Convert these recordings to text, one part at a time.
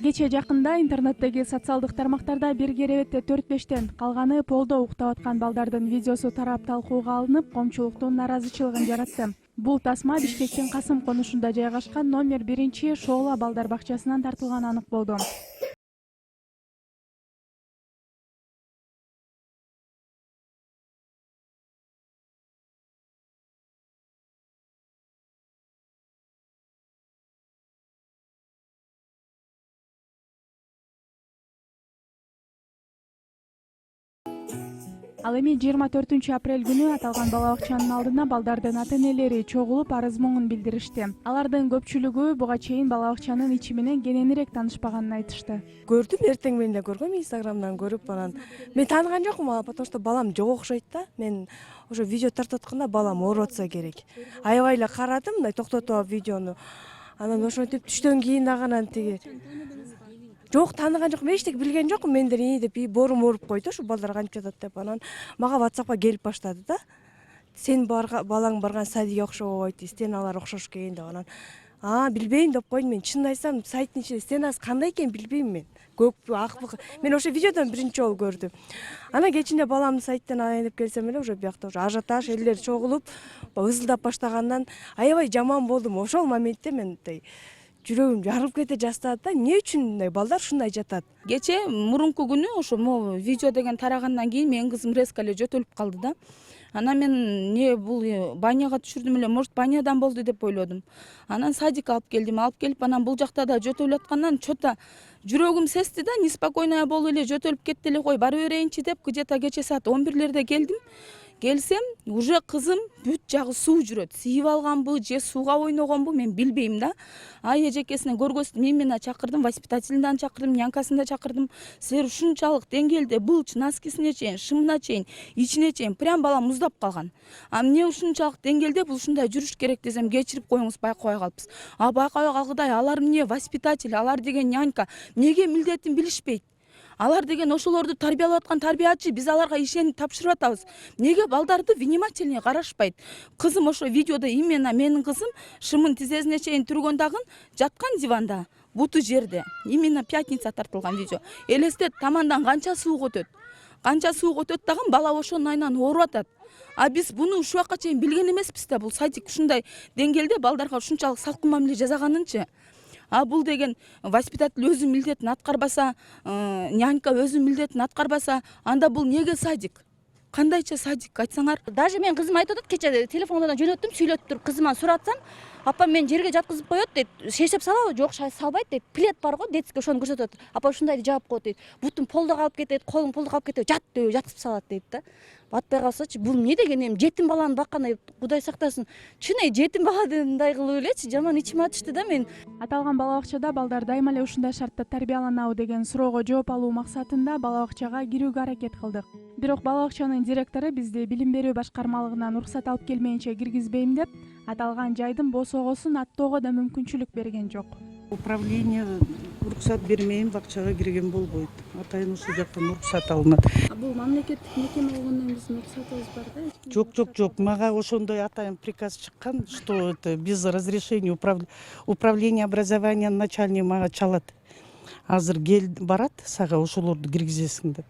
Кече жакында интернеттеги социалдык тармактарда бир керебетте 4-5тен калганы полдо уктап аткан балдардын видеосу тарап талкууга алынып, коомчулуктун наразычылыгын жаратты. Бул тасма Бишкектин Касым конушунда жайгашкан номер 1 Шоола балдар бакчасынан тартылганы анык болду. Ал эми 24 апрель күнү аталган бала бакчанын алдына балдардын ата-энелери чогулуп арыз моңун билдиришти. Алардын көпчүлүгү буга чейин бала бакчанын ичи менен кененирээк таанышпаганын айтышты. Көрдүм, эртең менен эле көргөм, Инстаграмдан көрүп, анан мен тааныган жокмун, потому что балам жок окшойт да. Мен ошо видео тартып атканда балам ооруп атса керек. Аябай эле карадым, мындай токтотуп алып видеону. Анан ошентип түштөн кийин дагы анан тиги жок, тааныган жокмун, эчтеке билген жокмун. Мендер деп боорум ооруп койду, ушу балдар кантип жатат деп. Анан мага WhatsAppка келип баштады да. Сен балаң барган садикке окшобойт, сен алар окшош экен деп. Анан билбейм деп койдум. Мен чынын айтсам, сайттын ичинде стенасы кандай экен билбейм мен. Көкпү, акпы. Мен ошо видеодон биринчи жолу көрдүм. Анан кечинде баламды сайттан алайын деп келсем эле, уже биякта уже ажиотаж, элдер чогулуп, ызылдап баштагандан аябай жаман болдум. Ошол моментте мен жүрөгүм жарылып кете жастады да. Эмне үчүн мындай балдар ушундай жатат? Кече мурунку күнү ошо видео деген тарагандан кийин менин кызым резко эле жөтөлүп калды да. Анан мен бул баняга түшүрдүм эле, может банядан болду деп ойлодум. Анан садикке алып келдим. Алып келип, анан бул жакта да жөтөлүп аткандан чото жүрөгүм сезди да, неспокойная болуп эле жөтөлүп кетти эле, кой бара берейинчи деп, где-то кече саат 11-лерде келдим. Келсем, уже кызым бүт жагы суу жүрөт. Сийип алганбы, же сууга ойногонбу, мен билбейм да. Эжекесине көргөзүп, мен чакырдым, воспитательдан чакырдым, нянькасын да чакырдым. Силер ушунчалык деңгээлде былч носкисине чейин, шымына чейин, ичине чейин прям бала муздап калган. Эмне ушунчалык деңгээлде бул ушундай жүрүш керек десем, кечирип коюңуз, байкабай калыппыз. Байкабай калгыдай, алар эмне воспитатель, алар деген нянька, эмнеге милдетин билишпейт? Алар деген ошолорду тарбиялап аткан тарбиячы, биз аларга ишенип тапшырып атабыз. Эмнеге балдарды внимательный карашпайт? Кызым ошо видеодо именно менин кызым шымын тизесине чейин түргөн дагы жаткан диванда, буту жерде. Именно пятница тартылган видео. Элестет, тамандан канча суу өтөт. Канча суу өтөт дагы бала ошонун айынан ооруп атат. Биз буну ушул убакка чейин билген эмеспиз да, бул садик ушундай деңгээлде балдарга ушунчалык салкын мамиле жасаганынчы. Бул деген воспитатель өзү милдетин аткарбаса, нянька өзү милдетин аткарбаса, анда бул неге садик? Кандайча садик айтсаңар? Даже мен кызым айтып атат, кече телефондан жөнөттүм, сүйлөтүп туруп кызыман суратсам, апа мен жерге жаткызып коет дейт. Шешеп салабы? Жок, салбайт дейт. Плед бар го, детский, ошону көрсөтөт. Апа ушундайды жаап коет дейт. Бутун полдо калып кетет, колуң полдо калып кетет, жат деп жаткызып салат дейт да. Батпай калсачы, бул эмне деген жетим баланы баккандай, Кудай сактасын. Чын жетим баладындай кылып элечи, жаман ичиме атышты да мен. Аталган бала бакчада балдар дайыма эле ушундай шартта тарбияланабы деген суроого жооп алуу максатында бала бакчага кирүүгө аракет кылдык. Бирок бала бакчанын директору бизди билим берүү башкармалыгынан уруксат алып келмейинче киргизбейм деп, аталган жайдын босогосун аттоого да мүмкүнчүлүк берген жок. Управление уруксат бермейин, бакчага кирген болбойт. Атайын ушул жактан уруксат алынат. Бул мамлекеттик мекеме болгондон биздин уруксатыбыз бар да? Жок. Мага ошондой атайын приказ чыккан, что это без разрешения управления образования начальник мага чалат. Азыр кел барат, сага ошолорду киргизесиң деп.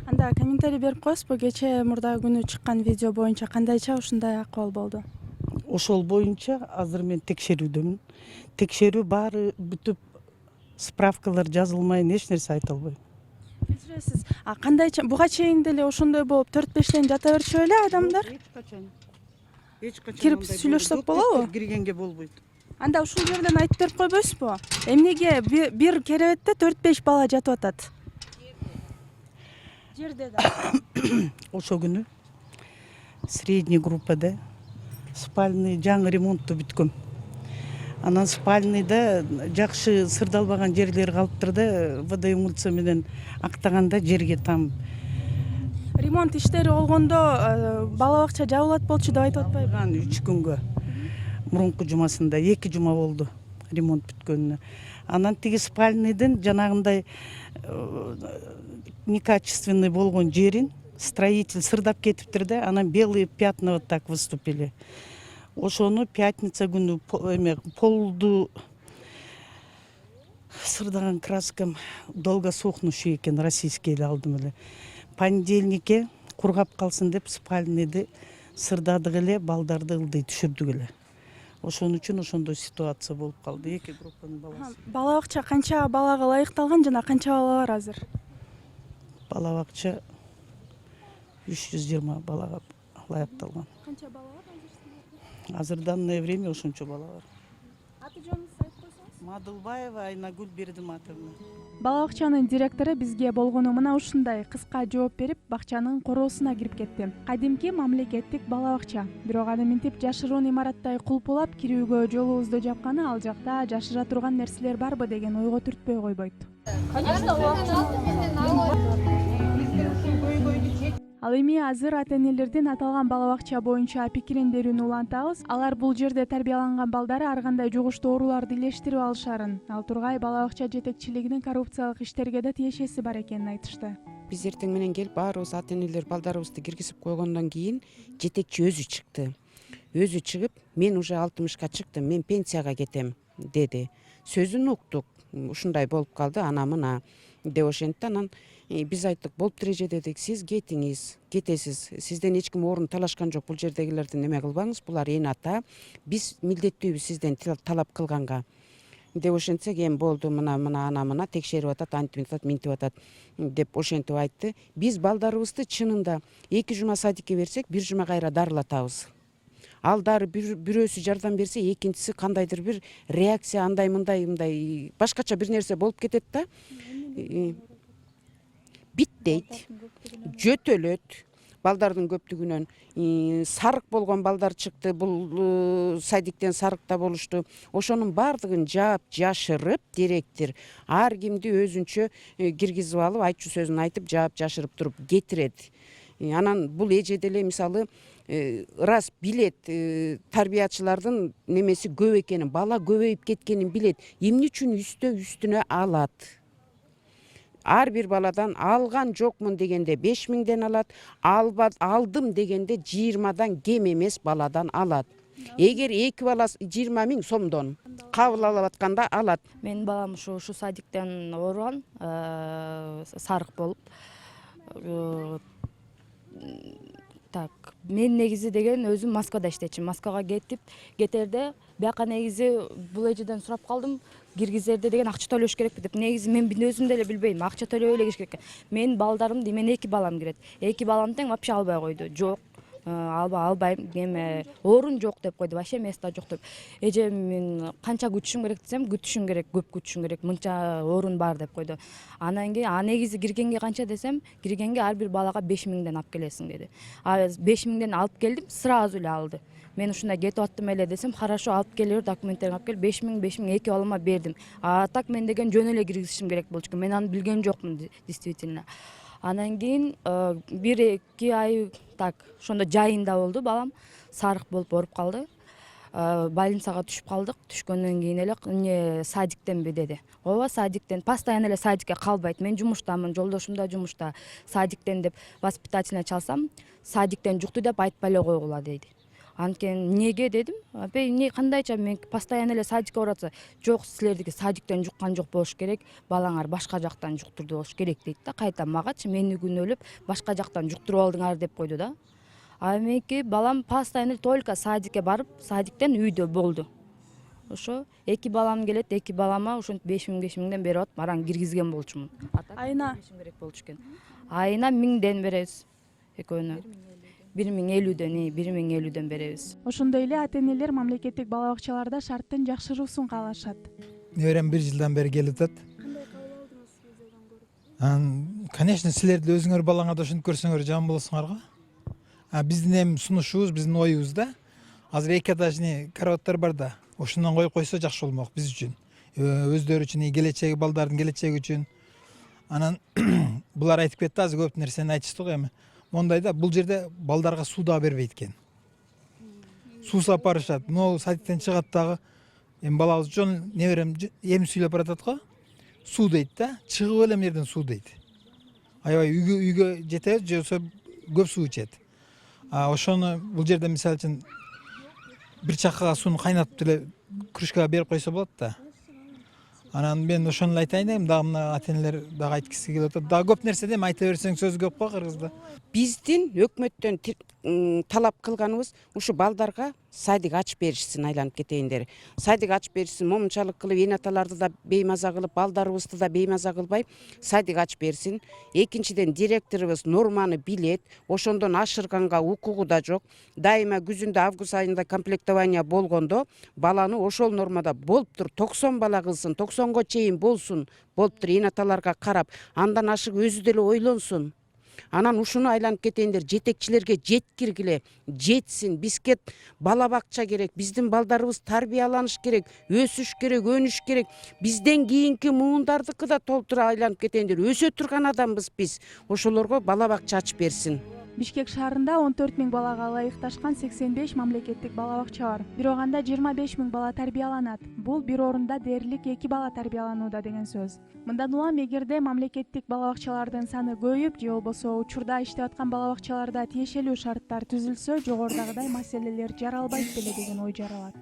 Анда комментарий берип коесузбу, кече мурдагы күнү чыккан видео боюнча кандайча ушундай акыбал болду? Ошол боюнча азыр мен текшерүүдөмүн. Текшерүү баары бүтүп, справкалар жазылмайын, эч нерсе айта албайм. Кечиресиз. Кандайча буга чейин деле ошондой болуп 4-5тен жата берчү беле адамдар? Эч качан кирип сүйлөшсөк болобу? Киргенге болбойт. Анда ушул жерден айтып берип койбойсузбу? Эмнеге бир керебетте 4-5 бала жатып атат? Жерде да. Ошол күнү средний группада спальный жаңы ремонтту бүткөм. Анан спальныйда жакшы сырдалбаган жерлер калыптыр да, водоэмульсия менен актаганда жерге там. Ремонт иштери болгондо бала бакча жабылат болчу деп айтып атпайбы? 3 күнгө. Мурунку жумасында 2 жума болду ремонт бүткөнүнө. Анан тиги спальныйдын жанагындай некачественный болгон жерин строитель сырдап кетиптир да, анан белые пятна вот так выступили. Ошону пятница күнү полду сырдаган краскам долгосохнущий экен, российский эле алдым эле. Понедельникке кургап калсын деп спальныйды сырдадык эле, балдарды ылдый түшүрдүк эле. Ошон үчүн ошондой ситуация болуп калды. Эки группанын баласы. Бала бакча канча балага ылайыкталган жана канча бала бар азыр? Бала бакча 320 балага ылайыкталган. Канча бала бар? Азыр в данное время ошончо бала бар. Аты жөнүңүздү айтып койсоңуз? Мадылбаева Айнагүл Бердиматовна. Бала бакчанын директору бизге болгону мына ушундай кыска жооп берип, бакчанын короосуна кирип кетти. Кадимки мамлекеттик бала бакча. Бирок аны минтип жашыруун имараттай кулпулап кирүүгө жолубузду жапканы ал жакта жашыра турган нерселер барбы деген ойго түртпөй койбойт. Ал эми азыр ата-энелердин аталган бала бакча боюнча пикирин берүүнү улантабыз. Алар бул жерде тарбияланган балдары ар кандай жугуштуу ооруларды илештирип алышарын, ал тургай бала бакча жетекчилигинин коррупциялык иштерге да тиешеси бар экенин айтышты. Биз эртең менен келип баарыбыз ата-энелер балдарыбызды киргизип койгондон кийин жетекчи өзү чыкты. Өзү чыгып, мен уже 60ка чыктым, мен пенсияга кетем деди. Сөзүн уктук. Ушундай болуп калды, ана мына деп ошентти. Анан биз айттык, болуптур эже дедик, сиз кетиңиз, кетесиз. Сизден эч ким орун талашкан жок, бул жердегилерди неме кылбаңыз, булар эн ата. Биз милдеттүүбүз сизден талап кылганга. Деп ошентсек, эми болду, мына ана мына текшерип атат, антип атат, минтип атат деп ошентип айтты. Биз балдарыбызды чынында 2 жума садикке берсек, 1 жума кайра дарылатабыз. Ал дары бирөөсү жардам берсе, экинчиси кандайдыр бир реакция андай мындай башкача бир нерсе болуп кетет да. Биттейт, жөтөлөт. Балдардын көптүгүнөн сарык болгон балдар чыкты. Бул садиктен сарыкта болушту. Ошонун бардыгын жаап, жашырып, директор ар кимди өзүнчө киргизип алып, айтчу сөзүн айтып, жаап, жашырып туруп кетирет. Анан бул эже деле мисалы раз билет, тарбиячылардын немеси көп экенин, бала көбөйүп кеткенин билет. Эмне үчүн үстүнө алат? Ар бир баладан алган жокмун дегенде 5000ден алат, алдым дегенде 20дан кем эмес баладан алат. Эгер 2 бала 20 000 сомдон кабыл алып атканда алат. Менин балам ушу садиктен ооруган, сарык болуп. Так, мен негизи деген өзүм Москвада иштечимин. Москвага кетерде бияка негизи бул эжеден сурап калдым. Киргизерде деген акча төлөш керекпи деп. Негизи мен өзүм деле билбейм, акча төлөбөй эле кириш керек. Мен балдарым дейм, мен 2 балам кирет. 2 балам тең вообще албай койду. Жок, албайм, эме орун жок деп койду, вообще место жок деп. Эже мен канча күтүшүм керек десем, күтүшүм керек, көп күтүшүм керек, мынча орун бар деп койду. Анан кийин негизи киргенге канча десем, киргенге ар бир балага 5000ден алып келесиң деди. 5000ден алып келдим, сразу эле алды. Мен ушундай кетип аттым эле десем, хорошо, алып келиver, документтерин алып кел, 5000 2 балама бердим. Так мен деген жөн эле киргизишим керек болчу экен. Мен аны билген жокмун действительно. Анан кийин 1-2 ай так, ошондо жайында болду балам, сарык болуп ооруп калды. Больницага түшүп калдык. Түшкөндөн кийин эле садиктенби деди. Ооба, садиктен. Постоянно эле садикке калбайт. Мен жумуштамын, жолдошум да жумушта. Садиктен деп воспитательный чалсам, садиктен жукту деп айтпай эле койгула дейди. Анткени неге дедим? Кандайча мен постоянно эле садикке баратса, жок, силердики садиктен жуккан жок болуш керек, балаңар башка жактан жуктурду болуш керек дейт да. Кайта магачы мени күнөөлөп, башка жактан жуктуруп алдыңар деп койду да. Меники балам постоянно только садикке барып, садиктен үйдө болду. Ошо 2 балам келет, 2 балама ошентип 5000ден берип атып, аран киргизген болчумун. Айына керек болчу экен. Айына 1000ден беребиз. Экөөнө 1050ден беребиз. ошондой эле ата-энелер мамлекеттик бала бакчаларда шарттын жакшыруусун каалашат. Неберем 1 жылдан бери келип атат. Кандай кабыл алдыңыз сиздерден көрүп? Конечно, силерди өзүңөр балаңарды ошентип көрсөңөр жаман болосуңарго. Биздин эми сунушубуз, биздин оюбуз да. Азыр 2 этажный караваттар бар да. Ошондон коюп койсо жакшы болмок биз үчүн. Өздөрү үчүн, келечеги балдардын келечеги үчүн. Анан булар айтып кетти, азыр көп нерсени айтышты го эми. Мондайда бул жерде балдарга суу да бербейт экен. Суу сап барышат. Могу садиктен чыгат дагы. Эми балабыз жон неберем эми сүйлөп баратат го. Суу дейт да. Чыгып эле жерден суу дейт. Аябай үйгө жетебиз, жосо көп суу ичет. Ошону бул жерде мисалы үчүн бир чаккага сууну кайнатып деле кружкага берип койсо болот да. Анан мен ошону эле айтайын дегем, дагы мына ата энелер дагы айткысы келип атат. Дагы көп нерсе дем айта берсең сөз көп го кыргызда. Биздин өкмөттөн талап кылганыбыз ушу балдарга садик ачып беришсин, айланып кетейиндер. Садик ачып беришсин, момунчалык кылып эн аталарды да беймаза кылып, балдарыбызды да беймаза кылбай садик ачып берсин. Экинчиден директорубуз норманы билет, ошондон ашырганга укугу да жок. Дайыма күзүндө август айында комплектование болгондо баланы ошол нормада болуптур, 90 бала кылсын, 90го чейин болсун, болуптур эн аталарга карап, андан ашык өзү деле ойлонсун. Анан ушуну айланып кетейиндер, жетекчилерге жеткиргиле, жетсин. Бизге бала бакча керек, биздин балдарыбыз тарбияланыш керек, өсүш керек, өнүш керек. Бизден кийинки муундардыкы да толтура айланып кетейиндер. Өсө турган адамбыз биз. Ошолорго бала бакча ачып берсин. Бишкек шаарында 14 000 балага ылайыкташкан 85 мамлекеттик бала бакча бар. Бирок анда 25 000 бала тарбияланат. Бул бир орунда дээрлик 2 бала тарбияланууда деген сөз. Мындан улам эгерде мамлекеттик бала бакчалардын саны көбөйүп же болбосо учурда иштеп аткан бала бакчаларда тиешелүү шарттар түзүлсө, жогорудагыдай маселелер жаралбайт беле деген ой жаралат.